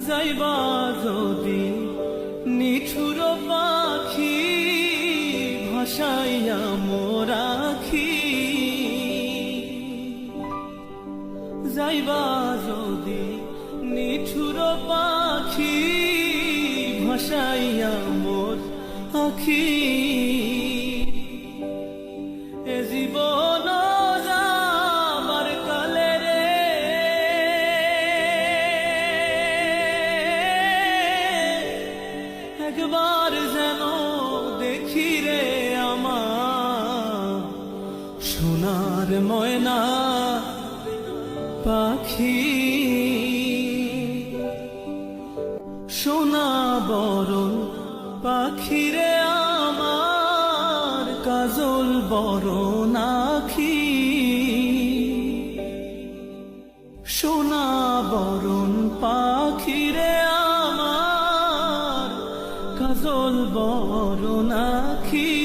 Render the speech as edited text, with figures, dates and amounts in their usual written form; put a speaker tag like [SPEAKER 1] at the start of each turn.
[SPEAKER 1] যাইবা যদি নিঠুর পাখি ভাসাইয়া মোরাখি, যাইবা যদি নিঠুর পাখি ভাসাইয়া মোর আখি, এ জীবন যাবার কালে রে একবার যেন দেখি রে আমার সোনার ময়না পাখি, সোনা বরণ পাখি রে আমার কাজল বরণ আখি, সোনা বরণ পাখি রে আমার কাজল বরণ আখি।